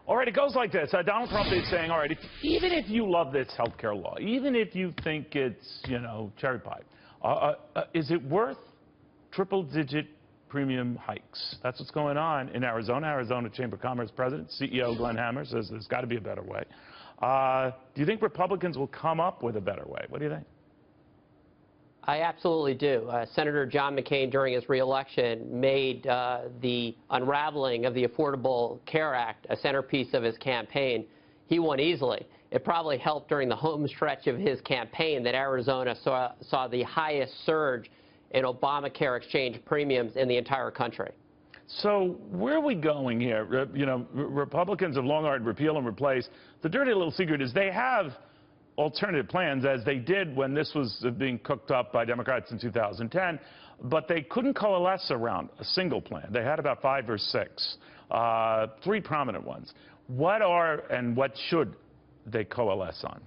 All right, it goes like this. Donald Trump is saying, all right, even if you love this health care law, even if you think it's, cherry pie, is it worth triple-digit premium hikes? That's what's going on in Arizona. Arizona Chamber of Commerce President, CEO Glenn Hammer, says there's got to be a better way. Do you think Republicans will come up with a better way? What do you think? I absolutely do. Senator John McCain, during his reelection, made the unraveling of the Affordable Care Act a centerpiece of his campaign. He won easily. It probably helped during the home stretch of his campaign that Arizona saw the highest surge in Obamacare exchange premiums in the entire country. So where are we going here? Republicans have long argued repeal and replace. The dirty little secret is they have alternative plans, as they did when this was being cooked up by Democrats in 2010, but they couldn't coalesce around a single plan. They had about 5 or 6, 3 prominent ones. What are and what should they coalesce on?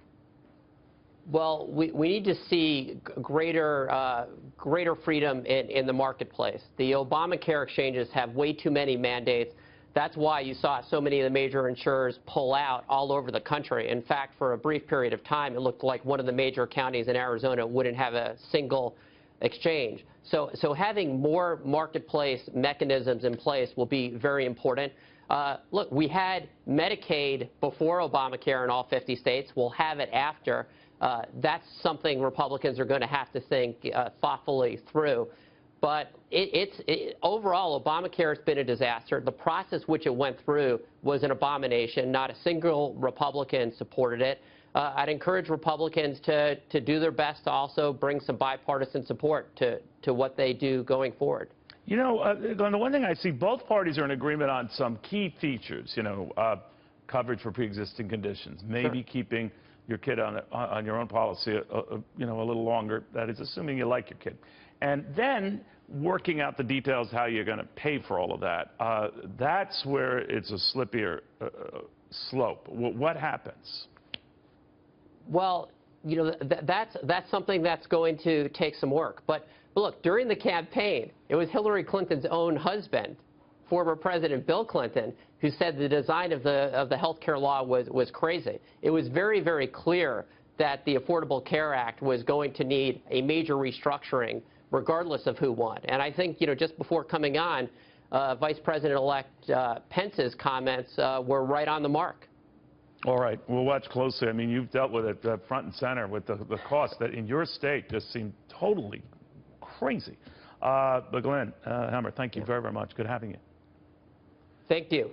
Well, we need to see greater freedom in the marketplace. The Obamacare exchanges have way too many mandates. That's why you saw so many of the major insurers pull out all over the country. In fact, for a brief period of time, it looked like one of the major counties in Arizona wouldn't have a single exchange. So having more marketplace mechanisms in place will be very important. Look, we had Medicaid before Obamacare in all 50 states. We'll have it after. That's something Republicans are going to have to think thoughtfully through. But overall, Obamacare has been a disaster. The process which it went through was an abomination. Not a single Republican supported it. I'd encourage Republicans to do their best to also bring some bipartisan support to what they do going forward. Glenn, the one thing I see, both parties are in agreement on some key features, coverage for pre-existing conditions, maybe Sure. keeping your kid on your own policy, a little longer. That is, assuming you like your kid. And then working out the details how you're going to pay for all of that. That's where it's a slippier slope. What happens? Well, that's something that's going to take some work. But look, during the campaign, it was Hillary Clinton's own husband, former President Bill Clinton, who said the design of the health care law was crazy. It was very, very clear that the Affordable Care Act was going to need a major restructuring, regardless of who won. And I think, just before coming on, Vice President-elect Pence's comments were right on the mark. All right. We'll watch closely. I mean, you've dealt with it front and center with the cost that in your state just seemed totally crazy. But Glenn Hammer, thank you very, very much. Good having you. Thank you.